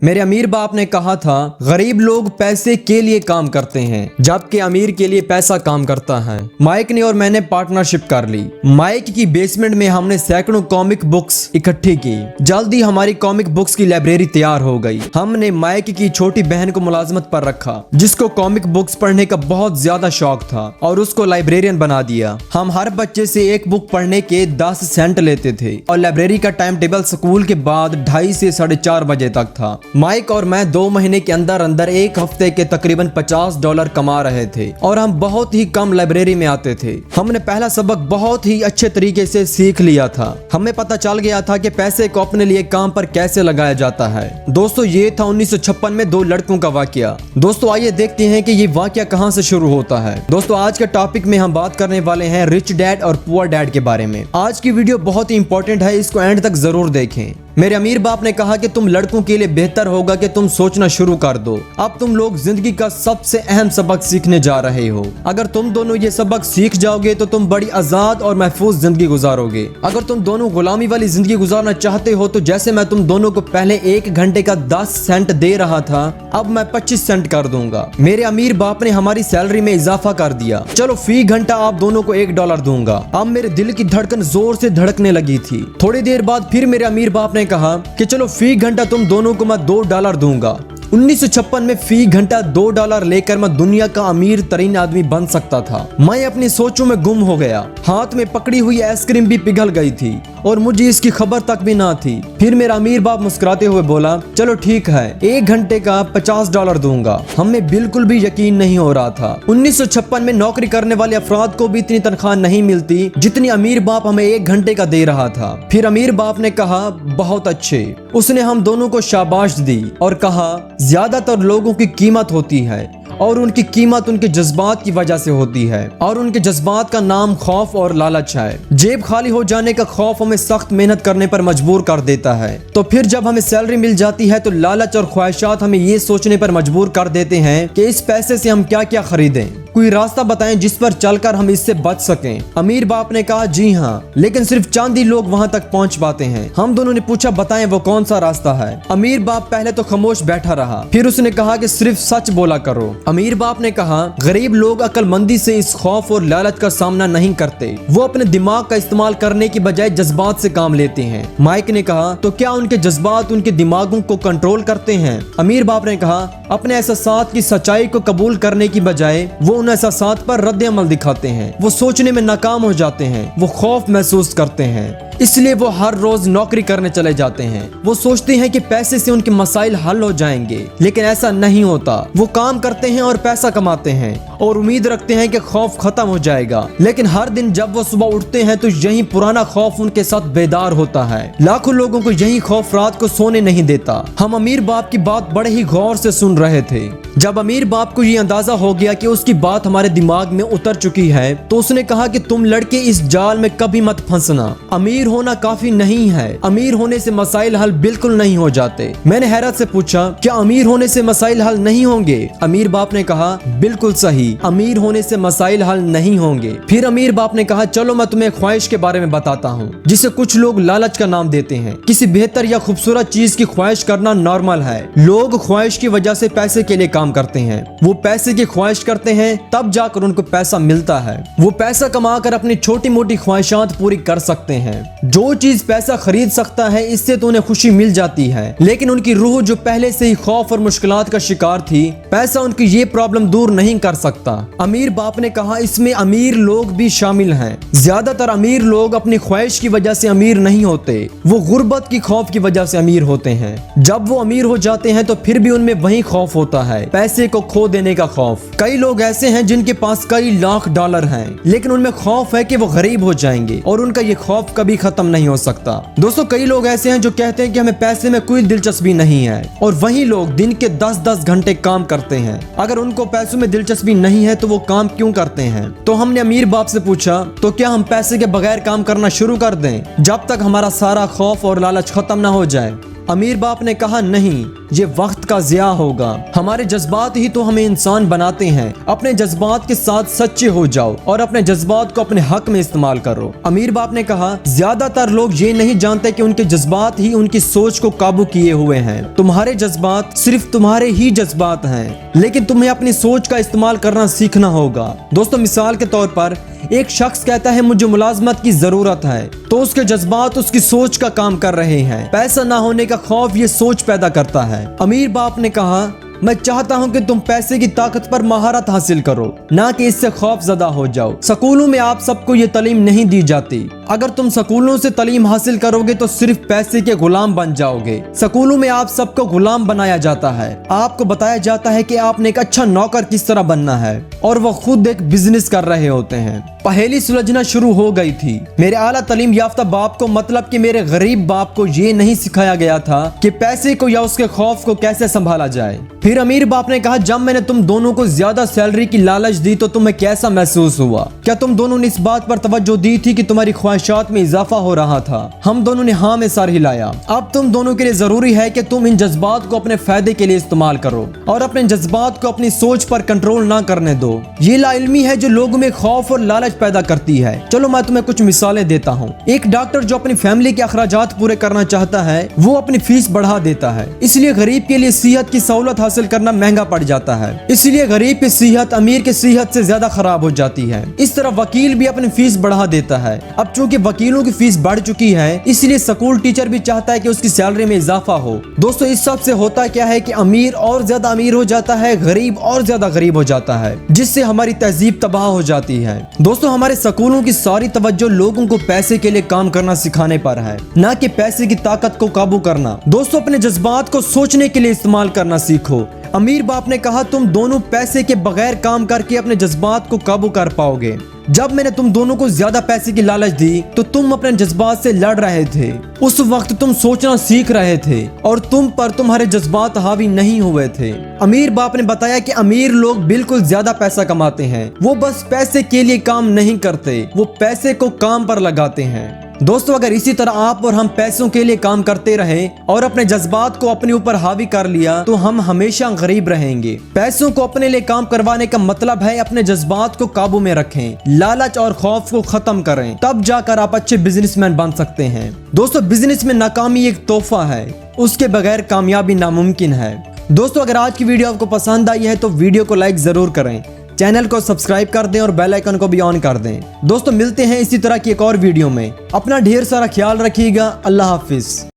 मेरे अमीर बाप ने कहा था गरीब लोग पैसे के लिए काम करते हैं जबकि अमीर के लिए पैसा काम करता है। माइक ने और मैंने पार्टनरशिप कर ली। माइक की बेसमेंट में हमने सैकड़ों कॉमिक बुक्स इकट्ठी की। जल्दी हमारी कॉमिक बुक्स की लाइब्रेरी तैयार हो गई। हमने माइक की छोटी बहन को मुलाजमत पर रखा जिसको कॉमिक बुक्स पढ़ने का बहुत ज्यादा शौक था और उसको लाइब्रेरियन बना दिया। हम हर बच्चे से एक बुक पढ़ने के 10 सेंट लेते थे और लाइब्रेरी का टाइम टेबल स्कूल के बाद 2:30 से 4:30 बजे तक था। माइक और मैं 2 महीने के अंदर अंदर एक हफ्ते के तकरीबन $50 कमा रहे थे और हम बहुत ही कम लाइब्रेरी में आते थे। हमने पहला सबक बहुत ही अच्छे तरीके से सीख लिया था। हमें पता चल गया था कि पैसे को अपने लिए काम पर कैसे लगाया जाता है। दोस्तों ये था 1956 में 2 लड़कों का वाकया। दोस्तों आइए देखते हैं कि ये वाकया कहां से शुरू होता है। दोस्तों आज के टॉपिक में हम बात करने वाले हैं रिच डैड और पुअर डैड के बारे में। आज की वीडियो बहुत ही इंपॉर्टेंट है, इसको एंड तक जरूर देखें। मेरे अमीर बाप ने कहा कि तुम लड़कों के लिए बेहतर होगा कि तुम सोचना शुरू कर दो। अब तुम लोग जिंदगी का सबसे अहम सबक सीखने जा रहे हो। अगर तुम दोनों ये सबक सीख जाओगे तो तुम बड़ी आजाद और महफूज जिंदगी गुजारोगे। अगर तुम दोनों गुलामी वाली जिंदगी गुजारना चाहते हो तो जैसे मैं तुम दोनों को पहले 1 घंटे का 10 सेंट दे रहा था, अब मैं 25 सेंट कर दूंगा। मेरे अमीर बाप ने हमारी सैलरी में इजाफा कर दिया। चलो फी घंटा आप दोनों को $1 दूंगा। अब मेरे दिल की धड़कन जोर से धड़कने लगी थी। थोड़ी देर बाद फिर मेरे अमीर बाप ने कहा कि चलो फी घंटा तुम दोनों को मैं $2 दूंगा। 1956 में फी घंटा $2 लेकर मैं दुनिया का अमीर तरीन आदमी बन सकता था। मैं अपनी सोचों में गुम हो गया। हाथ में पकड़ी हुई आइसक्रीम भी पिघल गई थी और मुझे इसकी खबर तक भी ना थी। फिर मेरा अमीर बाप मुस्कुराते हुए बोला, चलो ठीक है, 1 घंटे का $50 दूंगा। हमें बिल्कुल भी यकीन नहीं हो रहा था। 1956 में नौकरी करने वाले अफराद को भी इतनी तनख्वाह नहीं मिलती जितनी अमीर बाप हमें 1 घंटे का दे रहा था। फिर अमीर बाप ने कहा, बहुत अच्छे। उसने हम दोनों को शाबाश दी और कहा, ज्यादातर लोगों की कीमत होती है और उनकी कीमत उनके जज्बात की वजह से होती है और उनके जज्बात का नाम खौफ और लालच है। जेब खाली हो जाने का खौफ हमें सख्त मेहनत करने पर मजबूर कर देता है। तो फिर जब हमें सैलरी मिल जाती है तो लालच और ख्वाहिशात हमें ये सोचने पर मजबूर कर देते हैं कि इस पैसे से हम क्या क्या खरीदें। कोई रास्ता बताएं जिस पर चलकर हम इससे बच सकें। अमीर बाप ने कहा, जी हाँ, लेकिन सिर्फ चंद ही लोग वहाँ तक पहुँच पाते हैं। हम दोनों ने पूछा, बताएं वो कौन सा रास्ता है। अमीर बाप पहले तो खामोश बैठा रहा, फिर उसने कहा कि सिर्फ सच बोला करो। अमीर बाप ने कहा, गरीब लोग अक्लमंदी से इस खौफ और लालच का सामना नहीं करते। वो अपने दिमाग का इस्तेमाल करने की बजाय जज्बात से काम लेते हैं। माइक ने कहा, तो क्या उनके जज्बात उनके दिमागों को कंट्रोल करते हैं? अमीर बाप ने कहा, अपने एहसासात की सच्चाई को कबूल करने की बजाय वो उन एहसासात पर रद्द अमल दिखाते हैं। वो सोचने में नाकाम हो जाते हैं। वो खौफ महसूस करते हैं, इसलिए वो हर रोज नौकरी करने चले जाते हैं। वो सोचते हैं कि पैसे से उनके मसाइल हल हो जाएंगे, लेकिन ऐसा नहीं होता। वो काम करते हैं और पैसा कमाते हैं और उम्मीद रखते हैं कि खौफ खत्म हो जाएगा, लेकिन हर दिन जब वो सुबह उठते हैं तो यही पुराना खौफ उनके साथ बेदार होता है। लाखों लोगों को यही खौफ रात को सोने नहीं देता। हम अमीर बाप की बात बड़े ही गौर से सुन रहे थे। जब अमीर बाप को ये अंदाजा हो गया कि उसकी बात हमारे दिमाग में उतर चुकी है तो उसने कहा कि तुम लड़के इस जाल में कभी मत फंसना। अमीर होना काफी नहीं है। अमीर होने से मसाइल हल बिल्कुल नहीं हो जाते। मैंने हैरत से पूछा, क्या अमीर होने से मसाइल हल नहीं होंगे? अमीर बाप ने कहा, बिल्कुल सही, अमीर होने से मसाइल हल नहीं होंगे। फिर अमीर बाप ने कहा, चलो मैं तुम्हें ख्वाहिश के बारे में बताता हूँ जिसे कुछ लोग लालच का नाम देते हैं। किसी बेहतर या खूबसूरत चीज की ख्वाहिश करना नॉर्मल है। लोग ख्वाहिश की वजह से पैसे के लिए काम करते हैं। वो पैसे की ख्वाहिश करते हैं तब जाकर उनको पैसा मिलता है। वो पैसा कमाकर अपनी छोटी मोटी ख्वाहिशात पूरी कर सकते हैं। जो चीज पैसा खरीद सकता है इससे तो उन्हें खुशी मिल जाती है, लेकिन उनकी रूह जो पहले से ही खौफ और मुश्किलात का शिकार थी, पैसा उनकी ये प्रॉब्लम दूर नहीं कर सकता। अमीर बाप ने कहा, इसमें अमीर लोग भी शामिल हैं। ज्यादातर अमीर लोग अपनी ख्वाहिश की वजह से अमीर नहीं होते, वो गुर्बत की खौफ की वजह से अमीर होते हैं। जब वो अमीर हो जाते हैं तो फिर भी उनमें वही खौफ होता है, पैसे को खो देने का खौफ। कई लोग ऐसे हैं जिनके पास कई लाख डॉलर हैं, लेकिन उनमें खौफ है कि वो गरीब हो जाएंगे और उनका ये खौफ कभी खत्म नहीं हो सकता। दोस्तों कई लोग ऐसे हैं जो कहते हैं कि हमें पैसे में कोई दिलचस्पी नहीं है और वही लोग दिन के 10-10 घंटे काम करते हैं। अगर उनको पैसों में दिलचस्पी नहीं है तो वो काम क्यों करते हैं? तो हमने अमीर बाप से पूछा, तो क्या हम पैसे के बगैर काम करना शुरू कर दें जब तक हमारा सारा खौफ और लालच खत्म ना हो जाए? अमीर बाप ने कहा, नहीं, ये वक्त का ज़िया होगा। हमारे जज्बात ही तो हमें इंसान बनाते हैं। अपने जज्बात के साथ सच्चे हो जाओ और अपने जज्बात को अपने हक में इस्तेमाल करो। अमीर बाप ने कहा, ज्यादातर लोग ये नहीं जानते कि उनके जज्बात ही उनकी सोच को काबू किए हुए हैं। तुम्हारे जज्बात सिर्फ तुम्हारे ही जज्बात हैं, लेकिन तुम्हें अपनी सोच का इस्तेमाल करना सीखना होगा। दोस्तों, मिसाल के तौर पर एक शख्स कहता है मुझे मुलाजमत की जरूरत है, तो उसके जज्बात उसकी सोच का काम कर रहे हैं। पैसा ना होने का खौफ ये सोच पैदा करता है। अमीर बाप ने कहा, मैं चाहता हूं कि तुम पैसे की ताकत पर महारत हासिल करो, ना कि इससे खौफ ज़दा हो जाओ। स्कूलों में आप सबको ये तालीम नहीं दी जाती। अगर तुम स्कूलों से तालीम हासिल करोगे तो सिर्फ पैसे के गुलाम बन जाओगे। स्कूलों में आप सबको गुलाम बनाया जाता है। आपको बताया जाता है कि आपने एक अच्छा नौकर किस तरह बनना है, और वो खुद एक बिजनेस कर रहे होते हैं। पहेली सुलझना शुरू हो गई थी। मेरे आला तालीम याफ्ता बाप को, मतलब कि मेरे गरीब बाप को, ये नहीं सिखाया गया था कि पैसे को या उसके खौफ को कैसे संभाला जाए। फिर अमीर बाप ने कहा, जब मैंने तुम दोनों को ज्यादा सैलरी की लालच दी तो तुम्हें कैसा महसूस हुआ? क्या तुम दोनों ने इस बात पर तवज्जो दी थी कि तुम्हारी ख्वाहिशात में इजाफा हो रहा था? हम दोनों ने हाँ में सर हिलाया। अब तुम दोनों के लिए जरूरी है कि तुम इन जज्बात को अपने फायदे के लिए इस्तेमाल करो और अपने जज्बात को अपनी सोच पर कंट्रोल ना करने दो। ये लाइल्मी है जो लोगों में खौफ और लालच पैदा करती है। चलो मैं तुम्हें कुछ मिसालें देता हूँ। एक डॉक्टर जो अपनी फैमिली के अखराजात पूरे करना चाहता है, वो अपनी फीस बढ़ा देता है। इसलिए गरीब के लिए सेहत की सहूलत हासिल करना महंगा पड़ जाता है। इसलिए गरीब की सेहत अमीर की सेहत से ज्यादा खराब हो जाती है। इस तरह वकील भी अपनी फीस बढ़ा देता है। अब चूंकि वकीलों की फीस बढ़ चुकी है, इसलिए स्कूल टीचर भी चाहता है कि उसकी सैलरी में इजाफा हो। दोस्तों, इस सब से होता क्या है कि अमीर और ज्यादा अमीर हो जाता है, गरीब और ज्यादा गरीब हो जाता है, जिससे हमारी तहजीब तबाह हो जाती है। दोस्तों, हमारे स्कूलों की सारी तवज्जो लोगों को पैसे के लिए काम करना सिखाने पर है, ना कि पैसे की ताकत को काबू करना। दोस्तों, अपने जज्बात को सोचने के लिए इस्तेमाल करना सीखो। अमीर बाप ने कहा, तुम दोनों पैसे के बगैर काम करके अपने जज्बात को काबू कर पाओगे। जब मैंने तुम दोनों को ज्यादा पैसे की लालच दी तो तुम अपने जज्बात से लड़ रहे थे। उस वक्त तुम सोचना सीख रहे थे और तुम पर तुम्हारे जज्बात हावी नहीं हुए थे। अमीर बाप ने बताया कि अमीर लोग बिल्कुल ज्यादा पैसा कमाते हैं। वो बस पैसे के लिए काम नहीं करते, वो पैसे को काम पर लगाते हैं। दोस्तों, अगर इसी तरह आप और हम पैसों के लिए काम करते रहे और अपने जज्बात को अपने ऊपर हावी कर लिया तो हम हमेशा गरीब रहेंगे। पैसों को अपने लिए काम करवाने का मतलब है अपने जज्बात को काबू में रखें, लालच और खौफ को खत्म करें, तब जाकर आप अच्छे बिजनेसमैन बन सकते हैं। दोस्तों, बिजनेस में नाकामी एक तोहफा है, उसके बगैर कामयाबी नामुमकिन है। दोस्तों, अगर आज की वीडियो आपको पसंद आई है तो वीडियो को लाइक जरूर करें, चैनल को सब्सक्राइब कर दें और बेल आइकन को भी ऑन कर दें। दोस्तों, मिलते हैं इसी तरह की एक और वीडियो में। अपना ढेर सारा ख्याल रखिएगा। अल्लाह हाफिज।